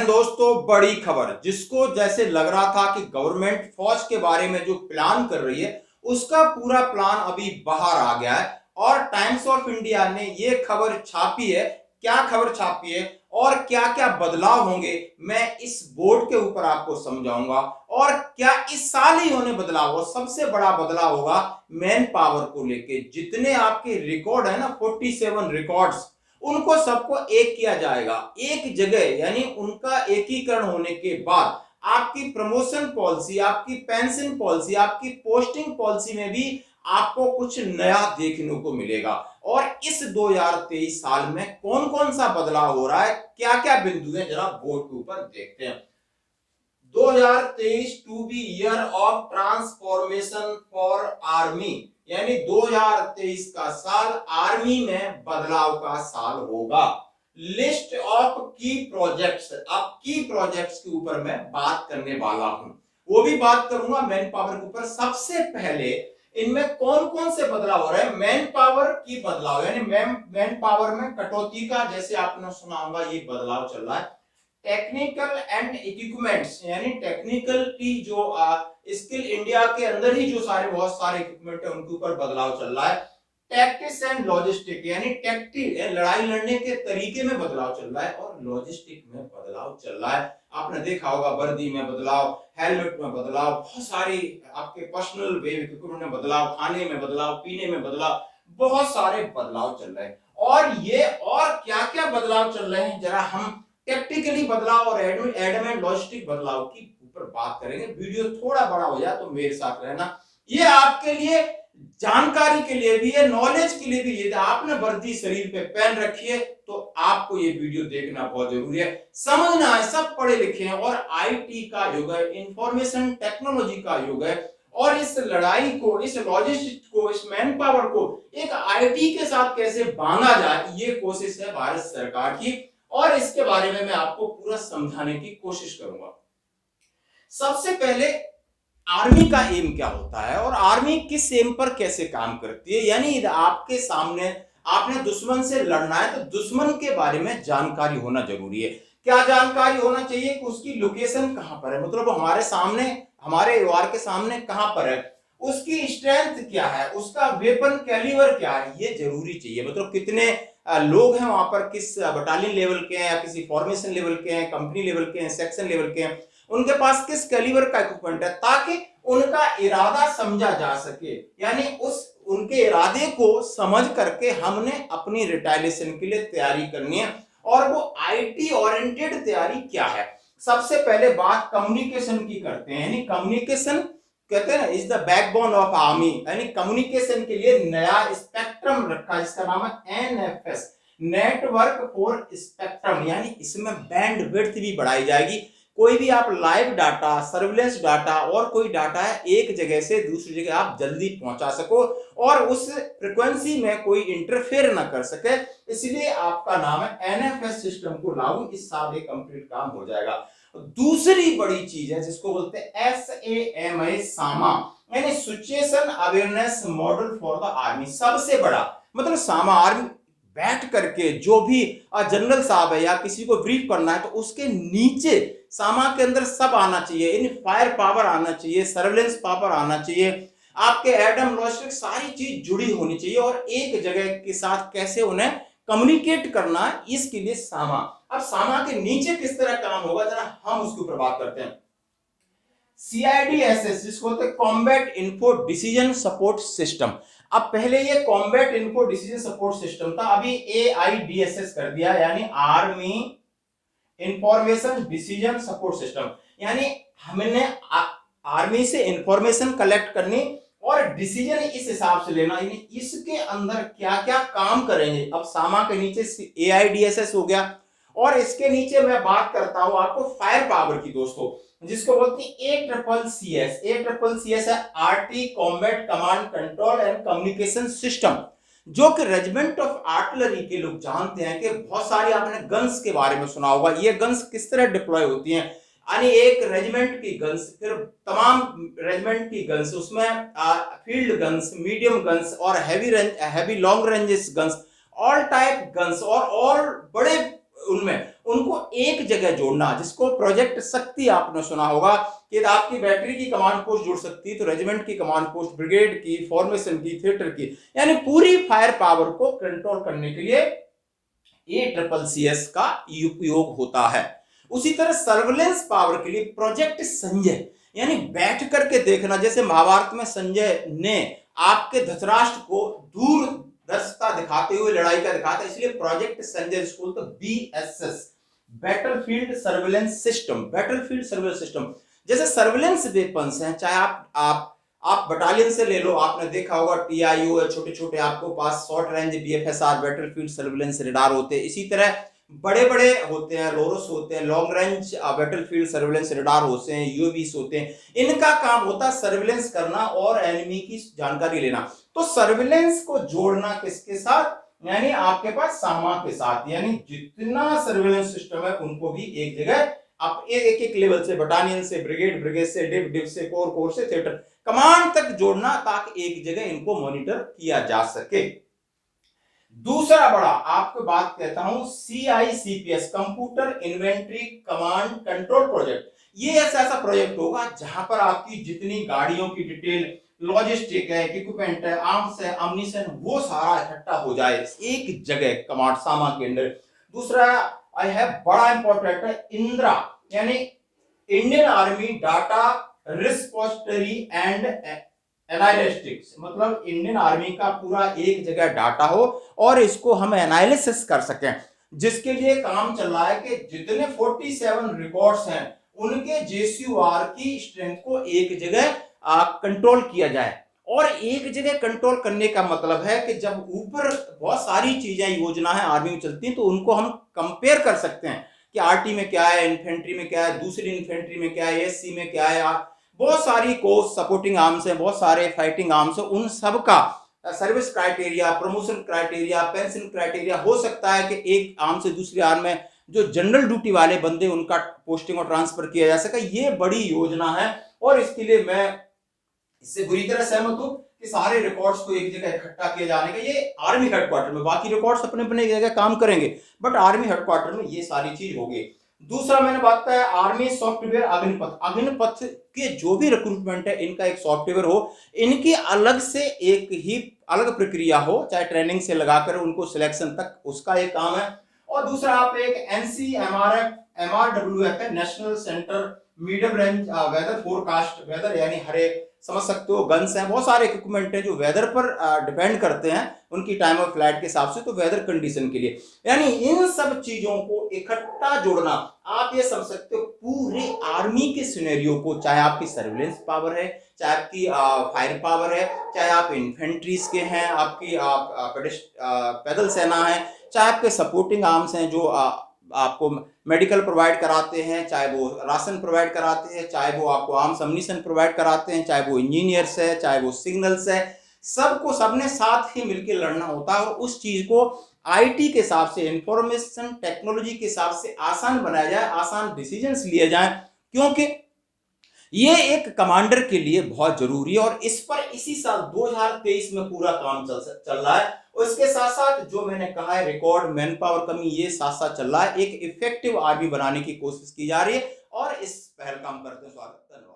हैं दोस्तों, बड़ी खबर जिसको जैसे लग रहा था कि गवर्नमेंट फौज के बारे में जो प्लान कर रही है उसका पूरा प्लान अभी बाहर आ गया है। और टाइम्स ऑफ इंडिया ने ये खबर छापी है। क्या खबर छापी है और क्या क्या बदलाव होंगे मैं इस बोर्ड के ऊपर आपको समझाऊंगा। और क्या इस साल ही होने बदलाव हो, सबसे बड़ा बदलाव होगा मैन पावर को लेके। जितने आपके रिकॉर्ड है ना, 47 रिकॉर्ड्स, उनको सबको एक किया जाएगा एक जगह, यानी उनका एकीकरण होने के बाद आपकी प्रमोशन पॉलिसी, आपकी पेंशन पॉलिसी, आपकी पोस्टिंग पॉलिसी में भी आपको कुछ नया देखने को मिलेगा। और इस 2023 साल में कौन कौन सा बदलाव हो रहा है, क्या क्या बिंदु है, जरा बोर्ड के ऊपर देखते हैं। 2023 to be year of transformation for army, यानी 2023 का साल आर्मी में बदलाव का साल होगा। लिस्ट ऑफ की प्रोजेक्ट्स, अब की प्रोजेक्ट्स के ऊपर मैं बात करने वाला हूं, वो भी बात करूंगा मैन पावर के ऊपर। सबसे पहले इनमें कौन कौन से बदलाव हो रहे हैं। मैन पावर की बदलाव, यानी मैन पावर में कटौती का, जैसे आपने सुना होगा, ये बदलाव चल रहा है। टेक्निकल एंड इक्विपमेंट्स, यानी टेक्निकल की जो स्किल इंडिया के अंदर ही जो सारे बहुत सारे इक्विपमेंट है उनके ऊपर बदलाव चल रहा है। टैक्टिक्स एंड लॉजिस्टिक, यानी टैक्टिक लड़ाई लड़ने के तरीके में बदलाव चल रहा है और लॉजिस्टिक में बदलाव चल रहा है। आपने देखा होगा वर्दी में बदलाव, हेलमेट में बदलाव, बहुत सारी आपके पर्सनल वेव इक्विपमेंट में बदलाव, खाने में बदलाव, पीने में बदलाव, बहुत सारे बदलाव चल रहे हैं। और ये और क्या क्या बदलाव चल रहे हैं, जरा हम टेक्निकली बदलाव और एडमेंट लॉजिस्टिक बदलाव की ऊपर बात करेंगे। वीडियो थोड़ा बड़ा हो जाए तो मेरे साथ रहना, ये आपके लिए जानकारी के लिए भी है, नॉलेज के लिए भी। यदि आपने वर्दी शरीर पे पहन रखी है तो आपको ये वीडियो देखना बहुत जरूरी है, समझना है। सब पढ़े लिखे हैं और आईटी का युग है, इंफॉर्मेशन टेक्नोलॉजी का युग है। और इस लड़ाई को, इस लॉजिस्टिक्स को, इस मैन पावर को एक आईटी के साथ कैसे बांधा जाए, ये कोशिश है भारत सरकार की। और इसके बारे में मैं आपको पूरा समझाने की कोशिश करूंगा। सबसे पहले आर्मी का एम क्या होता है और आर्मी किस एम पर कैसे काम करती है। यानी आपके सामने आपने दुश्मन से लड़ना है तो दुश्मन के बारे में जानकारी होना जरूरी है। क्या जानकारी होना चाहिए कि उसकी लोकेशन कहां पर है, मतलब हमारे सामने, हमारे वार के सामने कहां पर है, उसकी स्ट्रेंथ क्या है, उसका वेपन कैलिबर क्या है, ये जरूरी चाहिए। मतलब कितने लोग हैं वहां पर, किस बटालियन लेवल के हैं या किसी फॉर्मेशन लेवल के हैं, कंपनी लेवल के हैं, सेक्शन लेवल के हैं, उनके पास किस कैलिबर का इक्विपमेंट है, ताकि उनका इरादा समझा जा सके। यानी उस उनके इरादे को समझ करके हमने अपनी रिटायलेशन के लिए तैयारी करनी है। और वो आईटी ओरिएंटेड तैयारी क्या है, सबसे पहले बात कम्युनिकेशन की करते हैं। यानी कम्युनिकेशन कहते हैं ना, is the backbone of army. यानी कम्युनिकेशन के लिए नया स्पेक्ट्रम रखा जिसका नाम है एनएफएस, नेटवर्क फॉर स्पेक्ट्रम। यानी इसमें बैंड विड्थ भी बढ़ाई जाएगी। कोई भी आप लाइव डाटा, सर्विलेंस डाटा और कोई डाटा है एक जगह से दूसरी जगह आप जल्दी पहुंचा सको और उस फ्रीक्वेंसी में कोई इंटरफेयर ना कर सके, इसलिए आपका नाम है एनएफएस सिस्टम को लागू। इस साल ये कंप्लीट काम हो जाएगा। दूसरी बड़ी चीज है जिसको बोलते हैं SAMA, सामा, यानी situation awareness model for the army. सबसे बड़ा मतलब सामा, आर्मी बैठ करके जो भी जनरल साहब है या किसी को ब्रीफ करना है तो उसके नीचे सामा के अंदर सब आना चाहिए। इन फायर पावर आना चाहिए, सर्वेलेंस पावर आना चाहिए, आपके एडम लॉजिस्टिक, सारी चीज जुड़ी होनी चाहिए और एक जगह के साथ कैसे उन्हें कम्युनिकेट करना है, इसके लिए सामा। अब सामा के नीचे किस तरह काम होगा, जरा हम उसके ऊपर बात करते हैं। CIDSS, जिसको बोलते हैं combat info decision support system. अब पहले ये combat info decision support system था, अभी AIDS कर दिया, यानी army information decision support system. यानी हमने आर्मी से इंफॉर्मेशन कलेक्ट करनी और डिसीजन इस हिसाब से लेना, यानी इसके अंदर क्या क्या काम करेंगे। अब सामा के नीचे AIDS हो गया और इसके नीचे मैं बात करता हूं आपको फायर पावर की दोस्तों, जिसको बोलते हैं ACCCS। ACCCS है RT, combat command control and communication system, जो कि रेजिमेंट ऑफ आर्टिलरी के लोग जानते हैं कि बहुत सारी आपने गन्स के बारे में सुना होगा। ये गन्स किस तरह डिप्लॉय होती हैं, यानी एक रेजिमेंट की गन्स, फिर तमाम रेजिमेंट की गन्स, उसमें फील्ड गन्स, मीडियम गन्स और heavy long ranges guns, all type guns और बड़े उनमें उनको एक जगह जोड़ना, जिसको प्रोजेक्ट शक्ति आपने सुना होगा कि आपकी बैटरी की कमांड पोस्ट जुड़ सकती है तो रेजिमेंट की कमांड पोस्ट, ब्रिगेड की, फॉर्मेशन की, थिएटर की, यानी पूरी फायर पावर को कंट्रोल करने के लिए ACCC का उपयोग होता है। उसी तरह सर्वेलेंस पावर के लिए प्रोजेक्ट संजय, यानी बैठ करके देखना, जैसे महाभारत में संजय ने आपके धृतराष्ट्र को दूरदर्शिता दिखाते हुए लड़ाई का दिखाता, इसलिए प्रोजेक्ट संजय स्कूल तो BSS, battlefield surveillance system. Battlefield surveillance system जैसे सर्वेलेंस वेपन्स हैं, चाहे आप बटालियन से ले लो, आपने देखा होगा TIO है, छोटे छोटे आपको पास short range BFSR battlefield surveillance radar होते हैं। इसी तरह बड़े बड़े होते हैं, लोरस होते हैं, long range battlefield surveillance radar होते हैं, UAVs होते हैं। इनका काम होता है सर्वेलेंस करना और एनिमी की जानकारी लेना। तो सर्वेलेंस को जोड़ना किसके साथ, यानी आपके पास सामा के साथ, यानी जितना सर्वेलेंस सिस्टम है उनको भी एक जगह आप एक एक लेवल से, बटालियन से, ब्रिगेड, ब्रिगेड से, डिव से, कोर से, थिएटर, कमांड तक जोड़ना, ताकि एक जगह इनको मॉनिटर किया जा सके। दूसरा बड़ा आपको बात कहता हूं CICPS, computer inventory command control project. ये ऐसा प्रोजेक्ट होगा जहां पर आपकी जितनी गाड़ियों की डिटेल, लॉजिस्टिक है, इक्विपमेंट है, आर्म्स है, अम्युनिशन, वो सारा इकट्ठा हो जाए एक जगह कमांड सामा के अंदर। दूसरा आई हैव बड़ा इंपॉर्टेंट है इंदिरा, यानी Indian army data repository and analytics, मतलब इंडियन आर्मी का पूरा एक जगह डाटा हो और इसको हम एनालिसिस कर सकें, जिसके लिए काम चल रहा है कि जितने 47 रिकॉर्ड्स हैं उनके JCOR की स्ट्रेंथ को एक जगह कंट्रोल किया जाए। और एक जगह कंट्रोल करने का मतलब है कि जब ऊपर बहुत सारी चीजें, योजना है आर्मी में चलती हैं, तो उनको हम कंपेयर कर सकते हैं कि RT में क्या है, इन्फेंट्री में क्या है, दूसरी इन्फेंट्री में क्या है, SC में क्या है, बहुत सारी कोर्स सपोर्टिंग आर्म्स हैं, बहुत सारे फाइटिंग आर्म्स हैं, उन सब का service criteria, promotion criteria, pension criteria हो सकता है कि एक आर्म से दूसरी आर्म में जो जनरल ड्यूटी वाले बंदे उनका पोस्टिंग और ट्रांसफर किया जा सके। ये बड़ी योजना है और इसके लिए मैं इससे बुरी तरह सहमत हूं कि सारे रिकॉर्ड्स को एक जगह इकट्ठा किए जाने का। ये आर्मी हेडक्वार्टर में, बाकी रिकॉर्ड्स अपने अपने जगह काम करेंगे, बट आर्मी हेडक्वार्टर में ये सारी चीज होगी। दूसरा मैंने बात किया आर्मी सॉफ्टवेयर अग्निपथ। अग्निपथ के जो भी रिक्रूटमेंट है इनका एक सॉफ्टवेयर हो, इनकी अलग से एक ही अलग प्रक्रिया हो, चाहे ट्रेनिंग से लगाकर उनको सिलेक्शन तक, उसका एक काम है। और दूसरा आप एक NCMRWF है, national centre medium range weather forecast, weather यानी हरे समझ सकते हो, गन्स हैं, बहुत सारे इक्विपमेंट हैं जो वेदर पर डिपेंड करते हैं उनकी टाइम ऑफ फ्लाइट के हिसाब से, तो वेदर कंडीशन के लिए, यानी इन सब चीजों को इकट्ठा जोड़ना। आप ये समझ सकते हो पूरे आर्मी के सिनेरियो को, चाहे आपकी सर्विलेंस पावर है, चाहे आपकी फायर पावर है, चाहे आप इन्फेंट्रीज के हैं, आपकी पैदल सेना है, चाहे आपके सपोर्टिंग आर्म्स हैं जो आपको मेडिकल प्रोवाइड कराते हैं, चाहे वो राशन प्रोवाइड कराते हैं, चाहे वो आपको आर्म्स अम्युनिशन प्रोवाइड कराते हैं, चाहे वो इंजीनियर्स है, चाहे वो सिग्नल्स है, सबको सबने साथ ही मिलकर लड़ना होता है। और उस चीज को IT के हिसाब से, इंफॉर्मेशन टेक्नोलॉजी के हिसाब से आसान बनाया जाए, आसान डिसीजंस लिए जाएं, क्योंकि ये एक कमांडर के लिए बहुत जरूरी है। और इस पर इसी साल 2023 में पूरा काम चल रहा है। उसके साथ साथ जो मैंने कहा है रिकॉर्ड, मैन पावर कमी, ये साथ साथ चल रहा है। एक इफेक्टिव आर्मी बनाने की कोशिश की जा रही है और इस पहल काम करते हैं। स्वागत, धन्यवाद।